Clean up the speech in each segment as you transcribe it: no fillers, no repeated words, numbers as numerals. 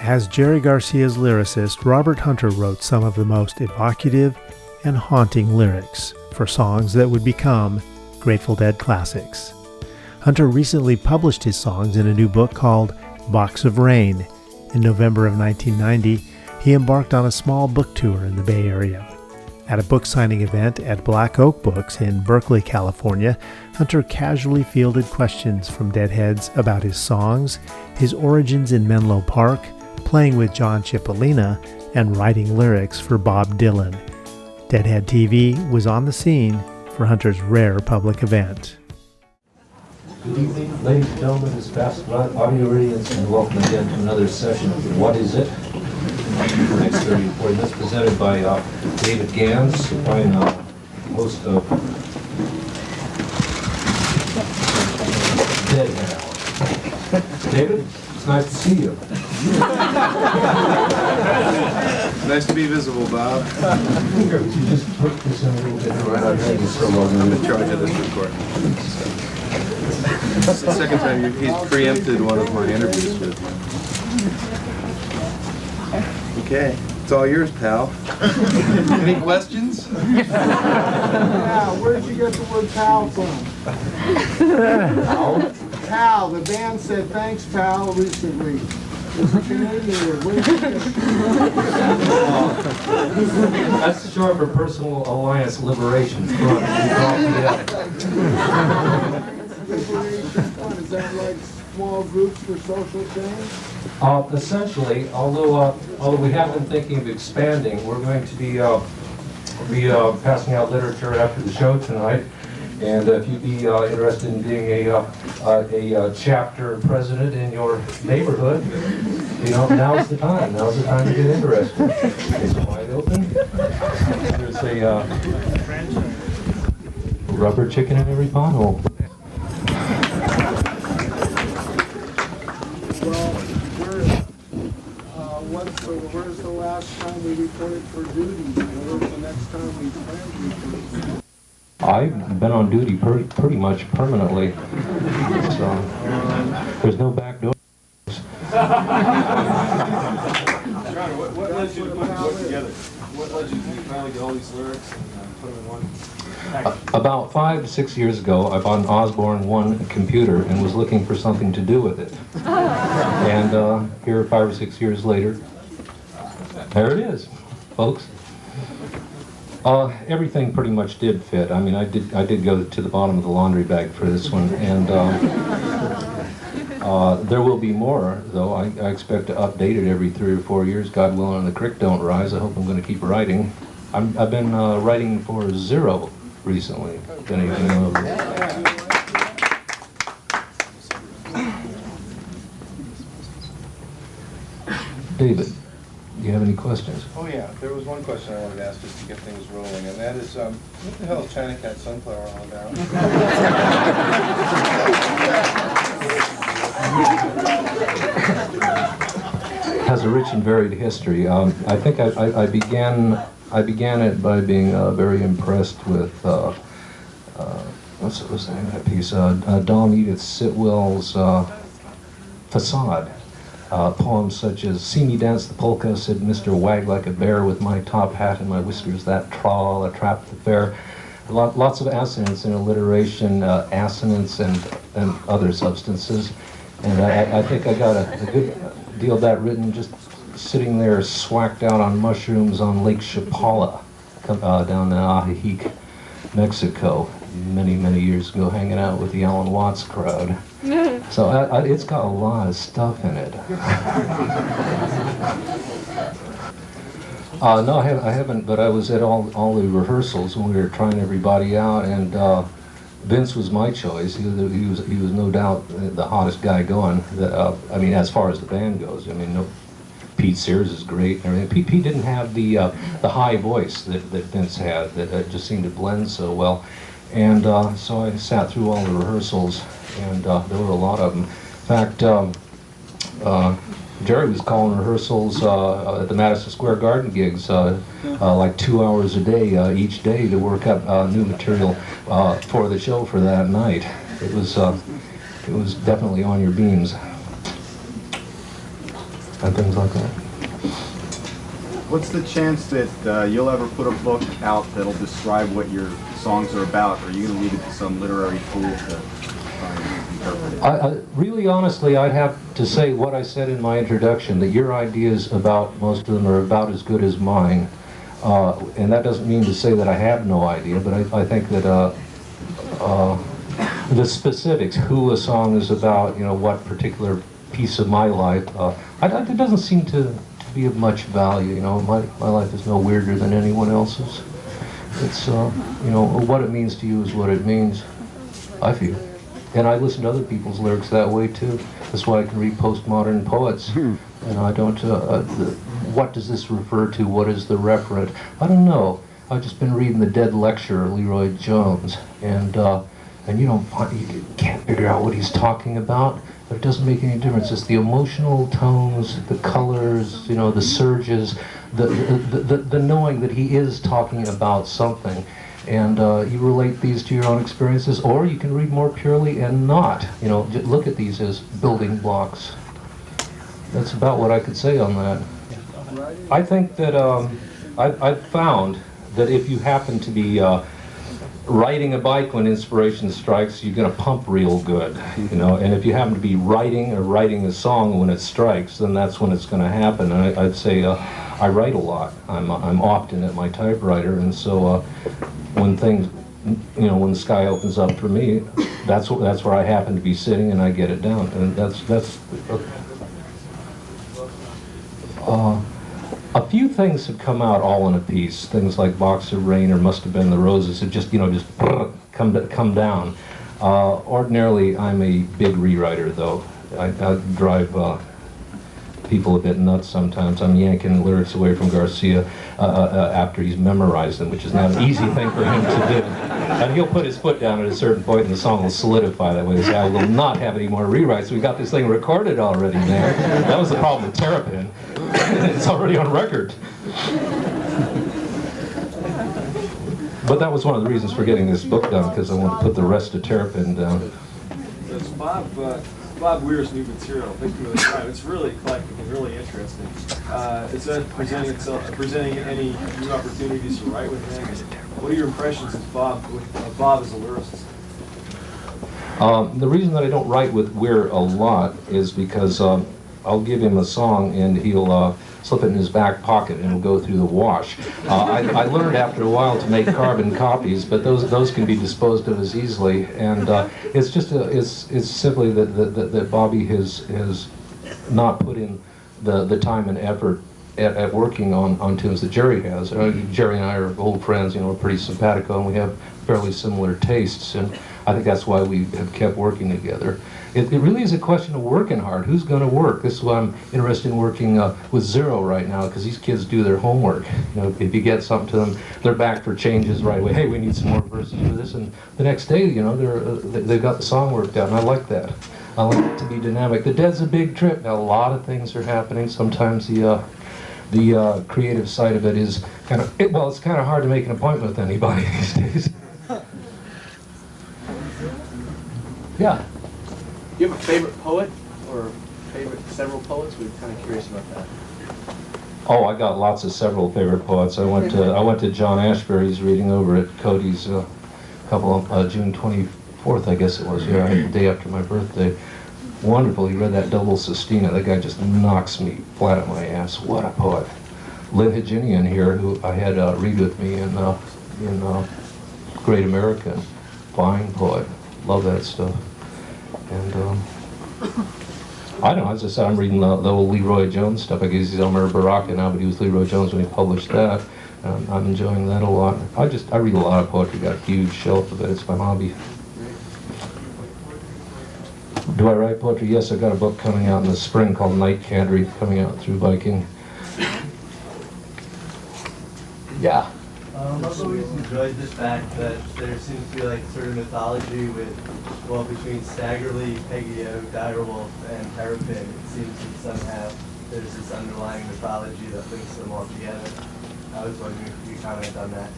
As Jerry Garcia's lyricist, Robert Hunter wrote some of the most evocative and haunting lyrics for songs that would become Grateful Dead classics. Hunter recently published his songs in a new book called Box of Rain. In November of 1990, he embarked on a small book tour in the Bay Area. At a book signing event at Black Oak Books in Berkeley, California, Hunter casually fielded questions from deadheads about his songs, his origins in Menlo Park, playing with John Cipollina, and writing lyrics for Bob Dylan. Deadhead TV was on the scene for Hunter's rare public event. Good evening, ladies and gentlemen, this is Pastor Audio Radiance, and welcome again to another session of What Is It? For the next 30 to 40 minutes, presented by David Gans, supplying host of Deadheads. David, it's nice to see you. Nice to be visible, Bob. Could you just put this in a little bit right out here? I'm in charge of this record. It's the second time he's preempted one of my interviews with me. Okay, it's all yours, pal. Any questions? Yeah, where'd you get the word pal from? Pal, the band said thanks, pal, recently. It's a Canadian word. Where'd you get it? That's short for Personal Alliance Liberation Front. Is that like small groups for social change? Essentially, although we have been thinking of expanding, we're going to be passing out literature after the show tonight. And if you'd be interested in being a chapter president in your neighborhood, you know, now's the time. Now's the time to get interested. It's wide open. There's a rubber chicken in every pothole. Where's the last time we reported for duty? Where's the next time we plan to report? I've been on duty pretty much permanently, so there's no back door. John, what led you to put this book together? What led you to finally get all these lyrics and put them in one package? About 5 to 6 years ago, I bought an Osborne 1 computer and was looking for something to do with it. And here 5 or 6 years later, there it is, folks. Everything pretty much did fit. I mean, I did go to the bottom of the laundry bag for this one, and there will be more, though. I expect to update it every 3 or 4 years, God willing, and the creek don't rise. I hope I'm going to keep writing. I've been writing for Zero recently. If any of you know of it. David, do you have any questions? Oh yeah, there was one question I wanted to ask just to get things rolling, and that is, what the hell is China Cat Sunflower all about? Has a rich and varied history. I think I began it by being very impressed with what's the name of that piece? Dom Edith Sitwell's Facade. Poems such as "See me dance the polka," said Mr. Wag like a bear with my top hat and my whiskers that trawl, a trap the fair. Lots of assonance in alliteration, assonance and other substances. And I think I got a good deal of that written just sitting there swacked out on mushrooms on Lake Chapala down in Ajijic, Mexico, many years ago, hanging out with the Alan Watts crowd. So it's got a lot of stuff in it. No, I haven't, but I was at all the rehearsals when we were trying everybody out, and Vince was my choice. He was no doubt the hottest guy going. I mean, as far as the band goes, I mean, Pete Sears is great and everything. Pete didn't have the high voice that Vince had. That just seemed to blend so well. And so I sat through all the rehearsals, and there were a lot of them. In fact, Jerry was calling rehearsals at the Madison Square Garden gigs like 2 hours a day each day to work up new material for the show for that night. It was definitely on your beams. and things like that. What's the chance that you'll ever put a book out that'll describe what your songs are about? Or are you going to leave it to some literary tool to try and interpret it? Really, honestly, I'd have to say what I said in my introduction, that your ideas about most of them are about as good as mine. And that doesn't mean to say that I have no idea, but I think that the specifics, who a song is about, what particular piece of my life, it doesn't seem to be of much value. My life is no weirder than anyone else's. It's, what it means to you is what it means, I feel. And I listen to other people's lyrics that way too. That's why I can read postmodern poets. And I don't, what does this refer to? What is the referent? I don't know. I've just been reading The Dead Lecture of Leroy Jones. And you can't figure out what he's talking about. But it doesn't make any difference. It's the emotional tones, the colors, the surges, the knowing that he is talking about something. And you relate these to your own experiences, or you can read more purely and not. Look at these as building blocks. That's about what I could say on that. I think that I've found that if you happen to be riding a bike when inspiration strikes, you're going to pump real good, and if you happen to be writing a song when it strikes, then that's when it's going to happen. And I'd say I write a lot. I'm often at my typewriter, and so when things, when the sky opens up for me, that's where I happen to be sitting, and I get it down. And that's a few things have come out all in a piece. Things like Box of Rain or Must Have Been the Roses have just come down. Ordinarily, I'm a big rewriter, though. I drive people a bit nuts sometimes. I'm yanking lyrics away from Garcia after he's memorized them, which is not an easy thing for him to do. And he'll put his foot down at a certain point, and the song will solidify that way. This guy will not have any more rewrites. We got this thing recorded already, man. That was the problem with Terrapin. It's already on record. But that was one of the reasons for getting this book done, because I wanted to put the rest of Terrapin down. That's Bob Weir's new material, Victim of the Crime. It's really eclectic and really interesting. Is that presenting any new opportunities to write with him? What are your impressions of Bob as a lyricist? The reason that I don't write with Weir a lot is because I'll give him a song and he'll slip it in his back pocket and it'll go through the wash. I learned after a while to make carbon copies, but those can be disposed of as easily. And it's just it's simply that Bobby has not put in the time and effort at working on tunes that Jerry has. Jerry and I are old friends. We're pretty simpatico and we have fairly similar tastes, and I think that's why we have kept working together. It really is a question of working hard. Who's going to work? This is why I'm interested in working with Zero right now, because these kids do their homework. If you get something to them, they're back for changes right away. Hey, we need some more verses for this, and the next day, they've got the song worked out, and I like that. I like it to be dynamic. The Dead's a big trip. Now, a lot of things are happening. Sometimes the creative side of it is it's kind of hard to make an appointment with anybody these days. Yeah. Do you have a favorite poet or several poets? We're kind of curious about that. Oh, I got several favorite poets. I went to John Ashbery's reading over at Cody's June 24th, I guess it was. Yeah, the day after my birthday. Wonderful. He read that double sestina. That guy just knocks me flat on my ass. What a poet. Lynn Haginian here, who I had read with me in Great American. Fine poet. Love that stuff. And I don't know, as I said, I'm reading the old Leroy Jones stuff. I guess he's Elmer Baraka now, but he was Leroy Jones when he published that. I'm enjoying that a lot. I read a lot of poetry, got a huge shelf of it. It's my hobby. Do I write poetry? Yes, I've got a book coming out in the spring called Night Cantery, coming out through Viking. Yeah. I've always enjoyed the fact that there seems to be like sort of mythology between Staggerly, Peggy-O, Direwolf, and Terrapin. It seems that somehow there's this underlying mythology that links them all together. I was wondering if you could comment on that.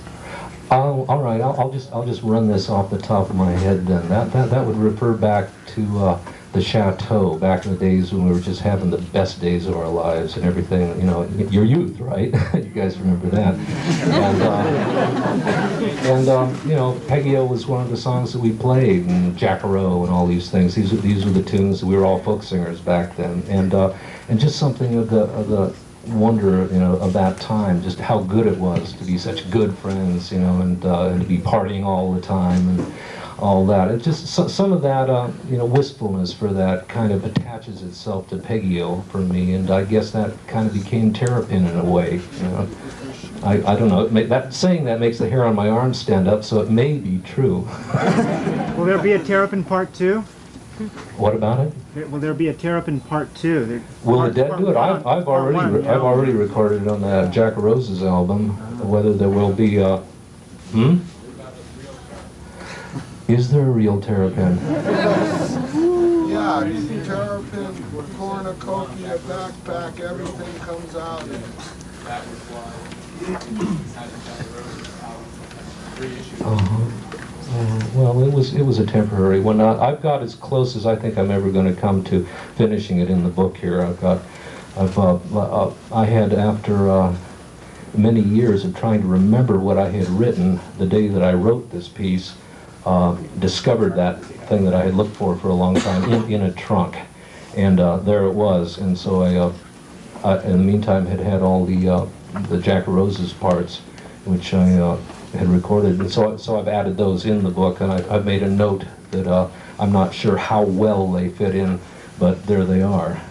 All right. I'll just run this off the top of my head then. That would refer back to the chateau back in the days when we were just having the best days of our lives and everything, you know, your youth, right? You guys remember that. You know, Peggy-O was one of the songs that we played, and Jack-A-Row and all these things. These were the tunes. We were all folk singers back then, and just something of the wonder, you know, of that time, just how good it was to be such good friends, you know, and to be partying all the time and all that. It just some of that, you know, wistfulness for that kind of attaches itself to Peggy-O for me, and I guess that kind of became Terrapin in a way. You know, I don't know. Saying that makes the hair on my arm stand up, so it may be true. Will there be a Terrapin Part 2? What about it? Will there be a Terrapin Part 2? Will the Dead do it? I've already recorded it on the Jack-A-Rose's album. Whether there will be a Is there a real Terrapin? Yeah, Terrapin, cornucopia, backpack, everything comes out. Well, it was a temporary one. I've got as close as I think I'm ever going to come to finishing it in the book here. I had, after many years of trying to remember what I had written the day that I wrote this piece, discovered that thing that I had looked for a long time in a trunk, and there it was. And so I in the meantime had all the Jack-A-Rose's parts, which I had recorded, and so I've added those in the book, and I've made a note that I'm not sure how well they fit in, but there they are.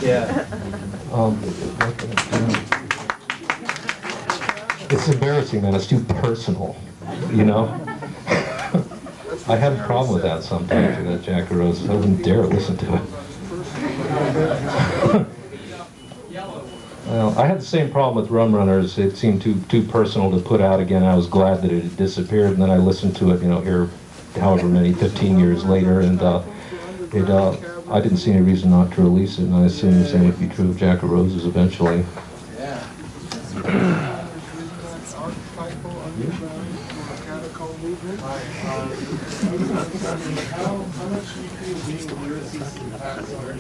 Yeah. It's embarrassing, man. It's too personal, you know? I have a problem with that sometimes, with that Jack-A-Rose. I wouldn't dare listen to it. Well, I had the same problem with Rum Runners. It seemed too personal to put out again. I was glad that it had disappeared, and then I listened to it, you know, here, however many, 15 years later, and I didn't see any reason not to release it, and I assume the same would be true of Jack-A-Rose's eventually. How much do you feel being a lyricist impacts on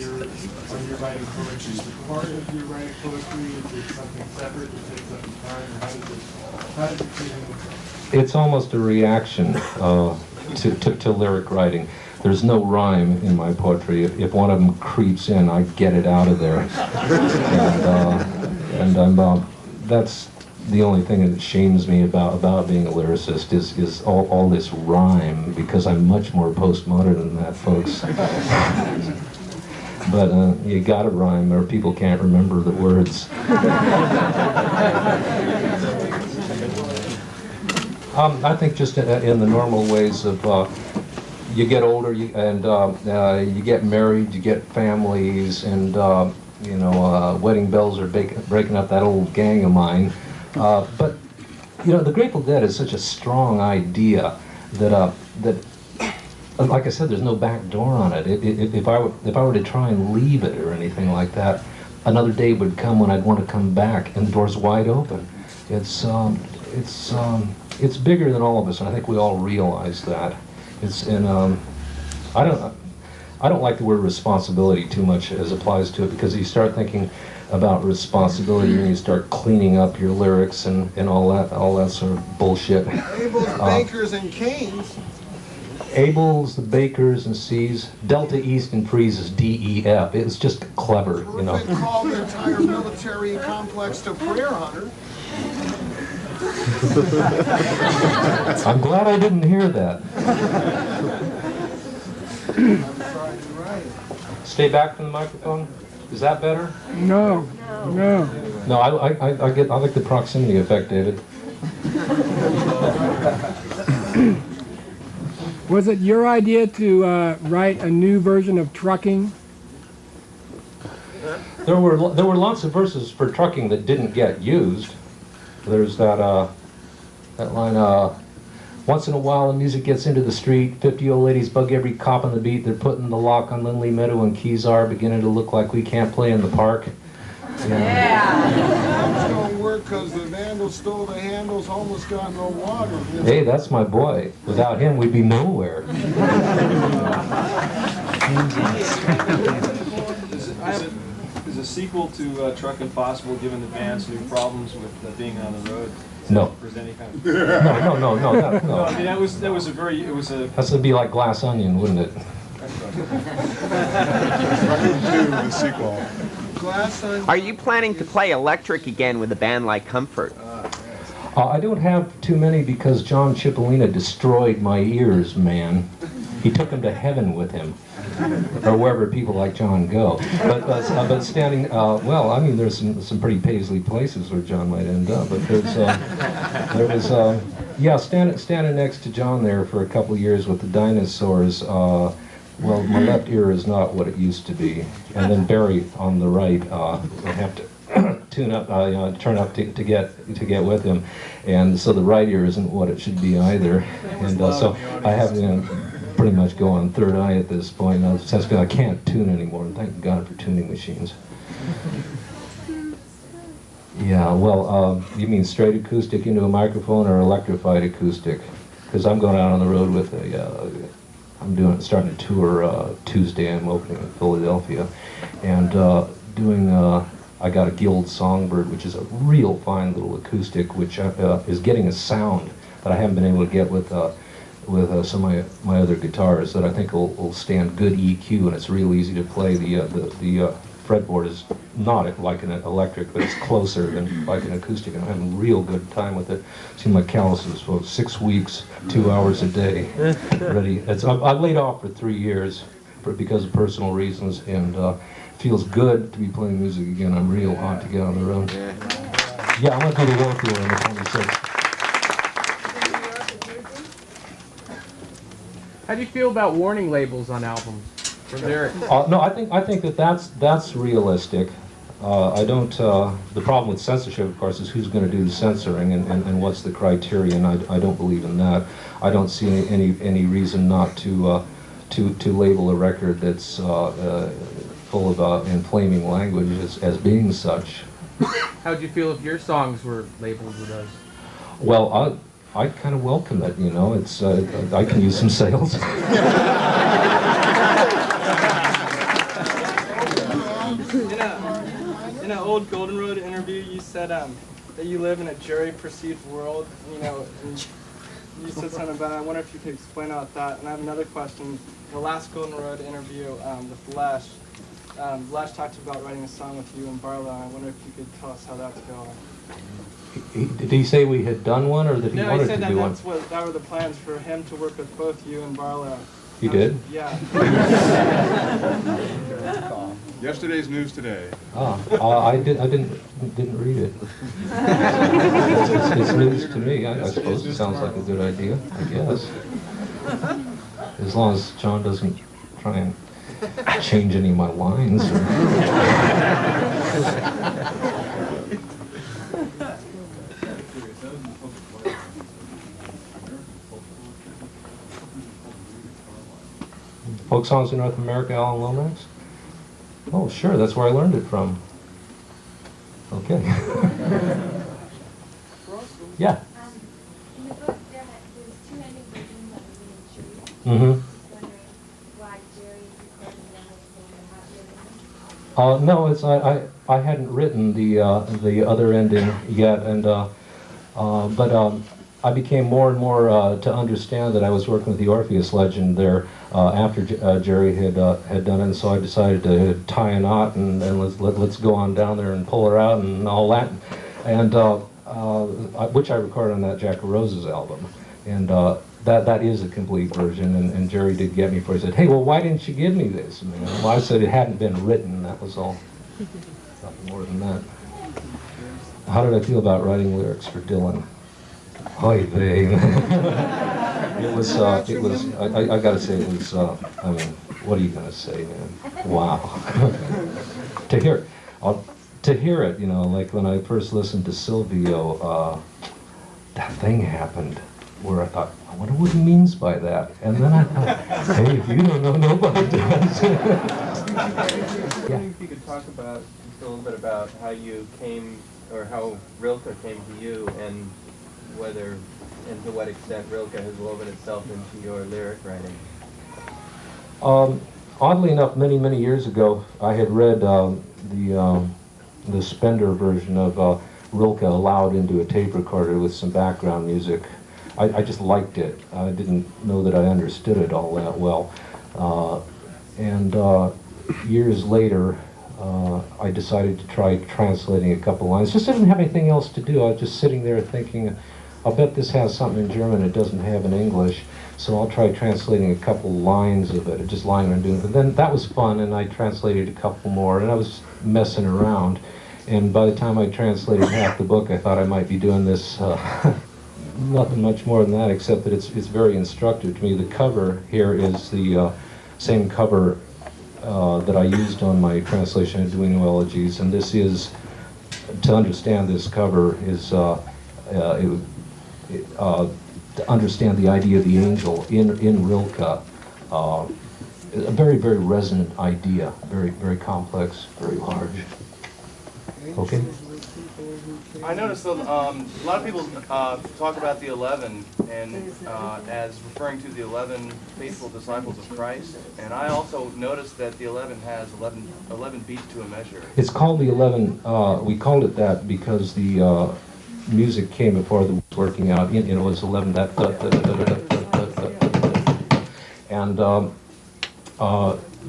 your writing poetry? Is it part of your writing poetry? Is it something separate that takes up the time? Or how does it fit in? It's almost a reaction to lyric writing. There's no rhyme in my poetry. If one of them creeps in, I get it out of there. And that's the only thing that shames me about being a lyricist is all this rhyme, because I'm much more postmodern than that, folks. But you gotta rhyme or people can't remember the words. I think just in the normal ways of you get older and you get married, you get families, and you know, wedding bells are breaking up that old gang of mine. But you know, the Grateful Dead is such a strong idea that like I said, there's no back door on it. If I were to try and leave it or anything like that, another day would come when I'd want to come back, and the door's wide open. It's bigger than all of us, and I think we all realize that. I don't like the word responsibility too much as applies to it, because you start thinking about responsibility and you start cleaning up your lyrics and all that sort of bullshit. Abel's, Bakers, and Canes. Abel's, the Bakers, and C's. Delta East and Freeze DEF. It's just clever, you know. They call the entire military complex to prayer hunter. I'm glad I didn't hear that. Stay back from the microphone. Is that better? No. No, I like the proximity effect, David. Was it your idea to write a new version of Trucking? There were lots of verses for Trucking that didn't get used. There's that line, once in a while the music gets into the street, 50 old ladies bug every cop on the beat, they're putting the lock on Lindley Meadow and Keys are beginning to look like we can't play in the park. It's gonna work because the vandals stole the handles, almost got no water. Hey, that's my boy. Without him, we'd be nowhere. Is a sequel to Truckin' possible given the band's new problems with being on the road? No. Present any kind of... No. No, I mean, that was a very, it was a... That's gonna be like Glass Onion, wouldn't it? The sequel. Are you planning to play electric again with a band like Comfort? I don't have too many because John Cipollina destroyed my ears, man. He took them to heaven with him, or wherever people like John go. But standing, well, I mean, there's some pretty paisley places where John might end up. But there was, yeah, standing next to John there for a couple of years with the Dinosaurs. Well, my left ear is not what it used to be, and then Barry on the right, I have to turn up to get with him, and so the right ear isn't what it should be either, and so I have to pretty much go on third eye at this point. I can't tune anymore, and thank God for tuning machines. Yeah, well, you mean straight acoustic into a microphone or electrified acoustic? Because I'm going out on the road with starting a tour Tuesday. I'm opening in Philadelphia, and I got a Guild Songbird, which is a real fine little acoustic, which is getting a sound that I haven't been able to get with some of my other guitars that I think will stand good EQ, and it's real easy to play. The fretboard is not like an electric, but it's closer than like an acoustic, and I'm having a real good time with it. Seen my calluses for 6 weeks, 2 hours a day, ready. I laid off for 3 years because of personal reasons, and feels good to be playing music again. I'm real hot to get on the road. Yeah, I want to do the world tour on the 26th. How do you feel about warning labels on albums for lyrics? No, I think that's realistic. I don't. The problem with censorship, of course, is who's going to do the censoring and what's the criterion. I don't believe in that. I don't see any reason not to label a record that's full of inflaming language as being such. How would you feel if your songs were labeled with those? Well, I kind of welcome it, you know. It's I can use some sales. In an old Golden Road interview, you said that you live in a jury-perceived world. You know, and you said something about it. I wonder if you could explain about that. And I have another question. The last Golden Road interview with Lesh, Lesh talked about writing a song with you and Barlow. I wonder if you could tell us how that's going. Did he say we had done one, or that he wanted to do one? No, he said that were the plans for him to work with both you and Barlow. He did? Yeah. Yesterday's news today. I didn't read it. It's news to me. I suppose it sounds like a good idea, I guess. As long as John doesn't try and change any of my lines. Folk songs in North America, Alan Lomax? Oh, sure, that's where I learned it from. Okay. Yeah. In the book, there's two ending versions of the Mm-hmm. Wondering why Jerry recorded them No, it's I hadn't written the other ending yet, and but I became more and more to understand that I was working with the Orpheus legend there after Jerry had done it, and so I decided to tie a knot and let's go on down there and pull her out and all that, and which I recorded on that Jack of Roses album, and that is a complete version, and Jerry did get me for it. He said, "Hey, well, why didn't you give me this?" Man? Well, I said it hadn't been written. That was all. Nothing more than that. How did I feel about writing lyrics for Dylan? Oy vey. It was, I gotta say, it was, I mean, what are you gonna say, man? Wow. To hear it, you know, like when I first listened to Silvio, that thing happened where I thought, I wonder what he means by that. And then I thought, hey, if you don't know, nobody does. I wonder if you could talk about a little bit about how you came, or how Rilke came to you, and whether and to what extent Rilke has woven itself into your lyric writing? Oddly enough, many years ago, I had read the Spender version of Rilke aloud into a tape recorder with some background music. I just liked it. I didn't know that I understood it all that well. And years later, I decided to try translating a couple lines. Just didn't have anything else to do. I was just sitting there thinking, I'll bet this has something in German it doesn't have in English, so I'll try translating a couple lines of it, just lying around doing it. But then that was fun, and I translated a couple more, and I was messing around. And by the time I translated half the book, I thought I might be doing this nothing much more than that, except that it's very instructive to me. The cover here is the same cover that I used on my translation of Duino Elegies, and this is, to understand this cover, is to understand the idea of the angel in Rilke, a very resonant idea, very complex, very large. Okay. I noticed that a lot of people talk about the 11 and as referring to the 11 faithful disciples of Christ, and I also noticed that the 11 has 11 beats to a measure. It's called the 11. We called it that because the music came before the working out. It was 11. And the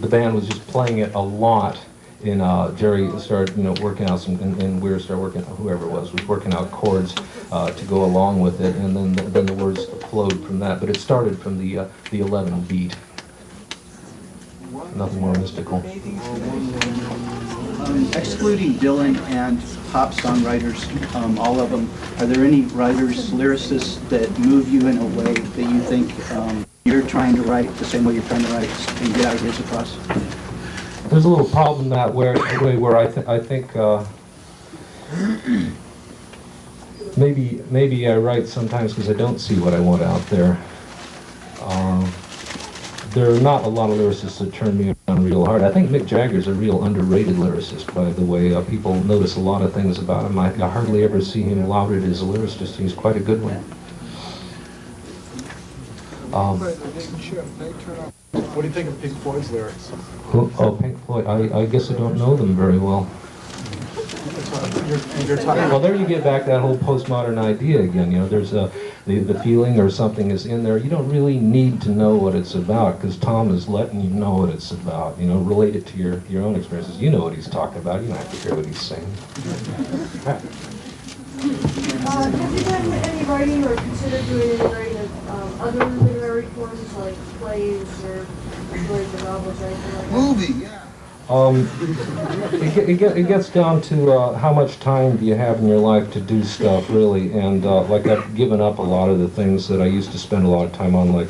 band was just playing it a lot. And Jerry started, working out some, and we started working, whoever it was working out chords to go along with it, and then the words flowed from that. But it started from the 11 beat. Nothing more mystical. Excluding Dylan and pop songwriters, all of them, are there any writers, lyricists that move you in a way that you think you're trying to write the same way you're trying to write and get ideas across? There's a little problem that way where I think maybe I write sometimes because I don't see what I want out there. There are not a lot of lyricists that turn me on real hard. I think Mick Jagger's a real underrated lyricist, by the way. People notice a lot of things about him. I hardly ever see him lauded as a lyricist. He's quite a good one. What do you think of Pink Floyd's lyrics? Pink Floyd. I guess I don't know them very well. Well, there you get back that whole postmodern idea again. There's the feeling or something is in there. You don't really need to know what it's about because Tom is letting you know what it's about. Relate it to your own experiences. You know what he's talking about. You don't have to hear what he's saying. Have you done any writing or considered doing any writing of other literary forms like plays or stories or novels or anything like that? Movie, yeah. It gets down to how much time do you have in your life to do stuff, really. And like I've given up a lot of the things that I used to spend a lot of time on, like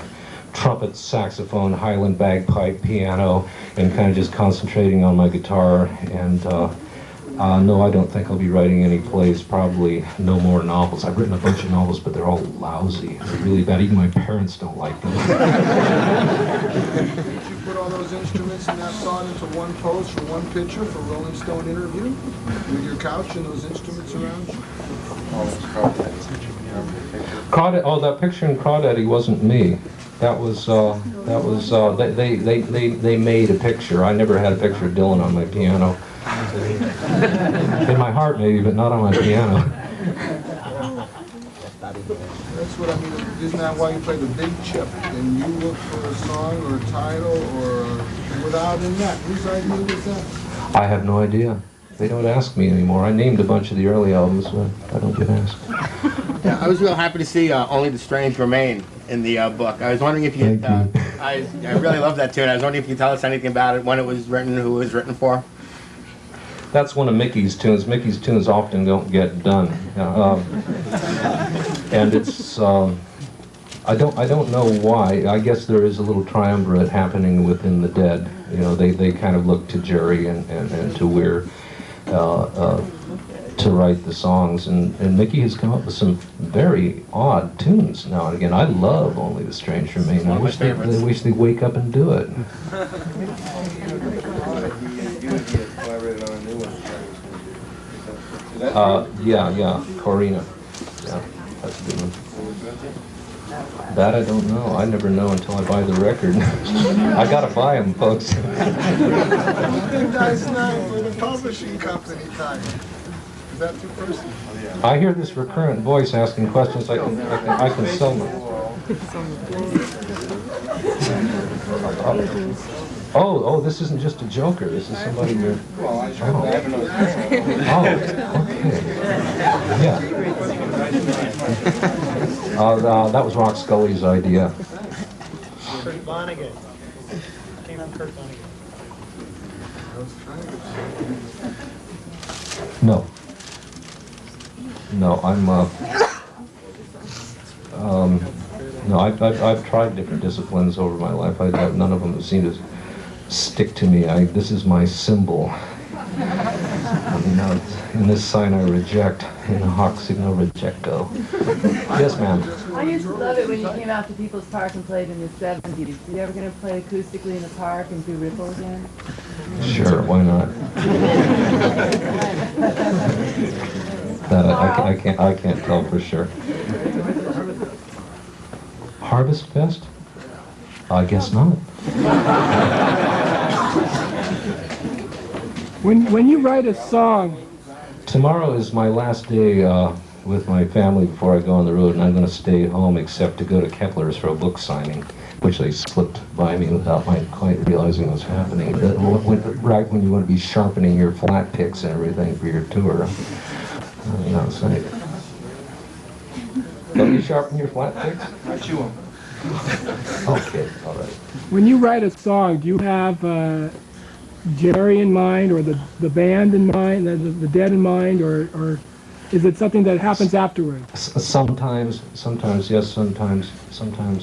trumpet, saxophone, Highland bagpipe, piano, and kind of just concentrating on my guitar. And no, I don't think I'll be writing any plays, probably no more novels. I've written a bunch of novels, but they're all lousy. They're really bad. Even my parents don't like them. Did you put all those instruments in that song into one pose for one picture for Rolling Stone interview? With your couch and those instruments around you? That picture in Crawdaddy wasn't me. That was they made a picture. I never had a picture of Dylan on my piano. In my heart maybe, but not on my piano. That's what I mean. Isn't that why you play the big chip? And you look for a song or a title or without in that. Whose idea was that? I have no idea. They don't ask me anymore. I named a bunch of the early albums, but I don't get asked. Yeah, I was real happy to see Only the Strange Remain in the book. I was wondering if you, I really love that tune. I was wondering if you could tell us anything about it, when it was written, who it was written for. That's one of Mickey's tunes. Mickey's tunes often don't get done, and it's I don't know why. I guess there is a little triumvirate happening within the Dead. They kind of look to Jerry and to Weir to write the songs, and Mickey has come up with some very odd tunes now and again. I love Only the Strange Remain. I wish they'd wake up and do it. Yeah, Corina. Yeah, that's a good one. That I don't know. I never know until I buy the record. I gotta buy them, folks. One thing that's known for the publishing company time. Is that too personal? I hear this recurrent voice asking questions. I can sell them. Oh, this isn't just a joker. This is somebody you're... Well, I have another. Okay. Yeah. That was Rock Scully's idea. Kurt Vonnegut. Came on Kurt Vonnegut. No, I've tried different disciplines over my life. None of them have seemed to stick to me. This is my symbol. In this sign I reject. In hoc signo rejecto. Yes, ma'am. I used to love it when you came out to People's Park and played in the 70s. You ever going to play acoustically in the park and do Ripple again? Sure, why not? That I can't tell for sure. Harvest Fest? I guess not. When you write a song... Tomorrow is my last day with my family before I go on the road, and I'm going to stay home except to go to Kepler's for a book signing, which they slipped by me without my quite realizing what's happening. Right when you want to be sharpening your flat picks and everything for your tour. It's like... Don't you sharpen your flat picks? I chew them. Okay, all right. When you write a song, do you have Jerry in mind, or the band in mind, the Dead in mind, or is it something that happens afterwards? Sometimes yes, sometimes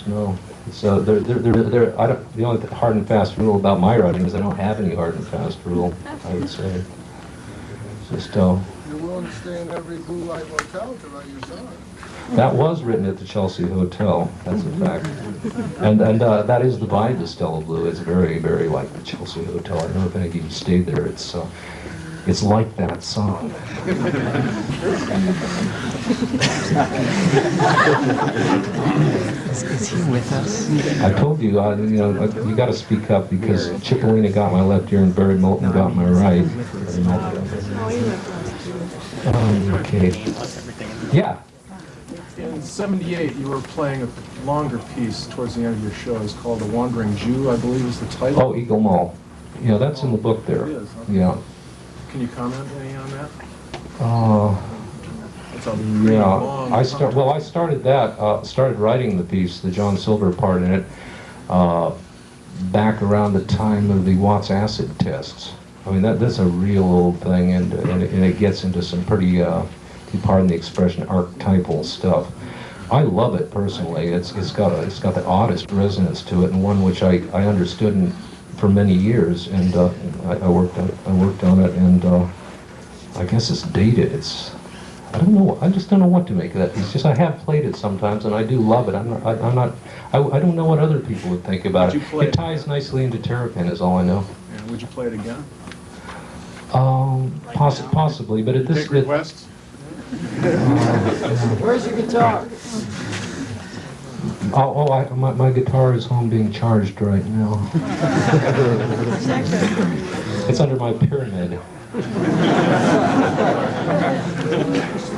no. So the only hard and fast rule about my writing is I don't have any hard and fast rule, I would say. It's just You're willing to stay in every blue light hotel to write your song. that was written at the Chelsea Hotel. That's a fact. And that is the vibe of Stella Blue. It's very, very like the Chelsea Hotel. I don't know if any of you stayed there. It's like that song. Is he with us? I told you, you got to speak up because Cipollina got my left ear and Barry Moulton got my right. Okay. Yeah. In '78, you were playing a longer piece towards the end of your show. It's called "The Wandering Jew," I believe is the title. Oh, Eagle Mall. Yeah, that's in the book there. It is, huh? Yeah. Can you comment any on that? It's a Yeah. long I started writing the piece, the John Silver part in it, back around the time of the Watts acid tests. I mean, that's a real old thing, and it gets into some pretty, pardon the expression, archetypal stuff. I love it personally. It's got the oddest resonance to it, and one which I understood for many years, and I worked on it, and I guess it's dated. I don't know. I just don't know what to make of that piece. Just I have played it sometimes, and I do love it. I don't know what other people would think about it. It ties nicely into Terrapin, is all I know. Yeah, would you play it again? Possibly, but at this... Take requests? Where's your guitar? My guitar is home being charged right now. It's under my pyramid.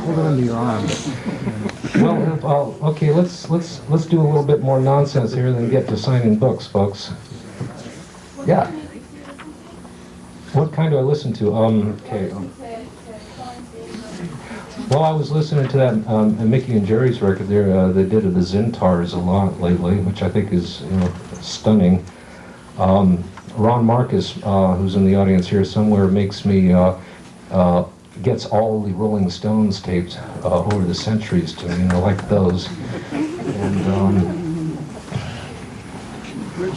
Hold it under your arm. Well, okay, let's do a little bit more nonsense here than get to signing books, folks. Yeah. What kind do I listen to? Okay. Well, I was listening to that Mickey and Jerry's record there. They did the Zintars a lot lately, which I think is stunning. Ron Marcus, who's in the audience here somewhere, makes me gets all the Rolling Stones tapes over the centuries to me, like those. And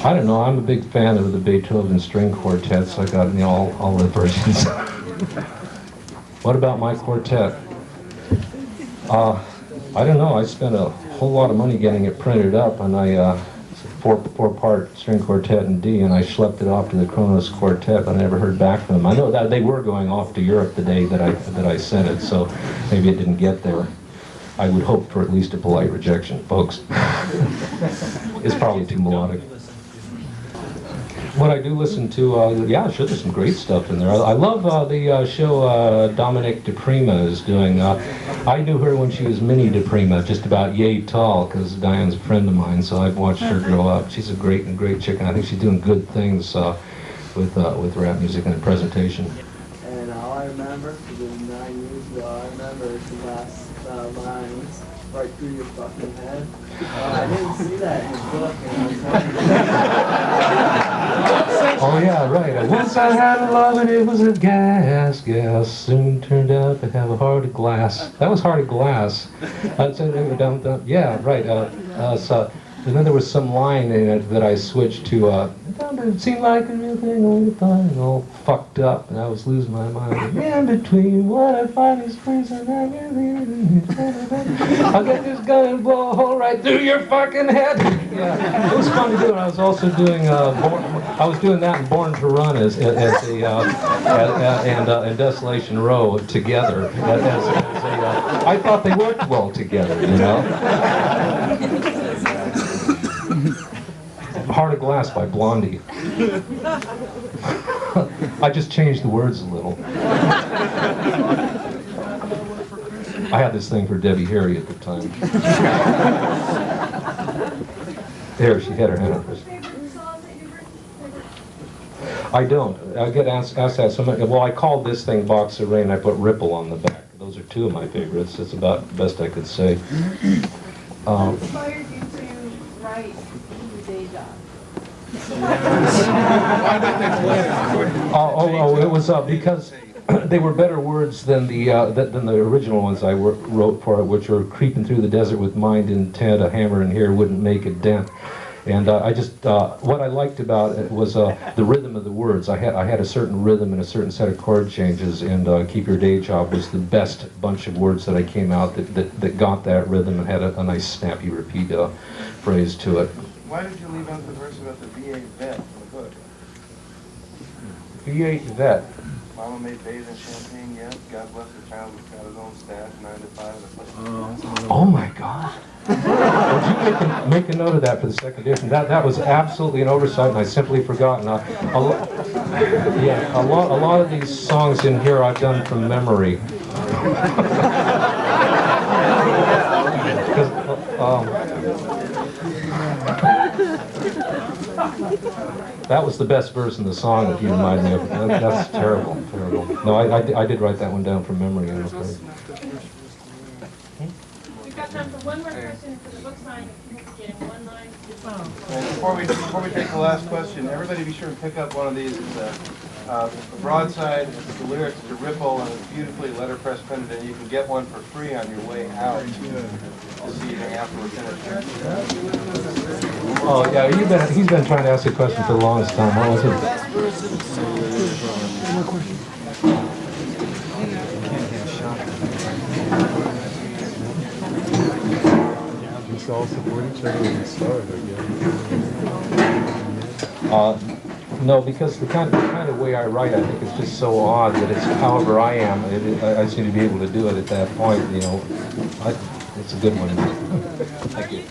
I don't know. I'm a big fan of the Beethoven string quartets. I got all the versions. What about my quartet? I don't know. I spent a whole lot of money getting it printed up, and four-part string quartet in D, and I schlepped it off to the Kronos Quartet, but I never heard back from them. I know that they were going off to Europe the day that I sent it, so maybe it didn't get there. I would hope for at least a polite rejection, folks. It's probably too melodic. What I do listen to, yeah, sure, there's some great stuff in there. I love the show Dominic DePrima is doing. I knew her when she was Minnie DePrima, just about yay tall, because Diane's a friend of mine, so I've watched her grow up. She's a great chick, and I think she's doing good things with rap music and presentation. And all I remember, because it was 9 years ago, I remember the last lines right through your fucking head. I didn't see that in the book, and I was wondering. Oh yeah, right. Once I had a love and it was a gas. Soon turned out to have a heart of glass. That was Heart of Glass. Yeah, right. And then there was some line in it that I switched to, it seemed like a real thing all the time, all fucked up, and I was losing my mind. In between what I find is freezing, I'll get this gun and blow a hole right through your fucking head. Yeah, it was fun to do. And I was also doing, I was doing that in Born to Run and Desolation Row together. I thought they worked well together, you know. Heart of Glass by Blondie. I just changed the words a little. I had this thing for Debbie Harry at the time. There, she had her hand up. I don't. I get asked that so much. Well, I called this thing Box of Rain. I put Ripple on the back. Those are two of my favorites. That's about the best I could say. What inspired you to write your day job? It was because they were better words than the original ones I wrote for it, which were creeping through the desert with mind intent, a hammer in here wouldn't make a dent. And I just, what I liked about it was the rhythm of the words. I had a certain rhythm and a certain set of chord changes, and Keep Your Day Job was the best bunch of words that I came out that got that rhythm and had a nice snappy repeat phrase to it. Why did you leave out the verse about the V8 vet in the book? V8 vet. Mama made bathe in champagne, yes. God bless the child who's got his own stash, 9 to 5 in the place. Oh my God. Would you make a note of that for the second edition? That was absolutely an oversight, and I simply forgotten. A lot of these songs in here I've done from memory. That was the best verse in the song, if you remind me of it. That's terrible. No, I did write that one down from memory, I'm afraid. We've got time for one more question for the book signing. If you can get one line. Before we take the last question, everybody be sure to pick up one of these. It's a broadside, it's the lyrics to Ripple, and it's beautifully letterpress printed, and you can get one for free on your way out this evening afterwards. Oh yeah, he's been trying to ask a question for the longest time. What was it? We all support each other and start again. No, because the kind of way I write, I think it's just so odd that it's however I am. I seem to be able to do it at that point. You know, it's a good one. Thank you.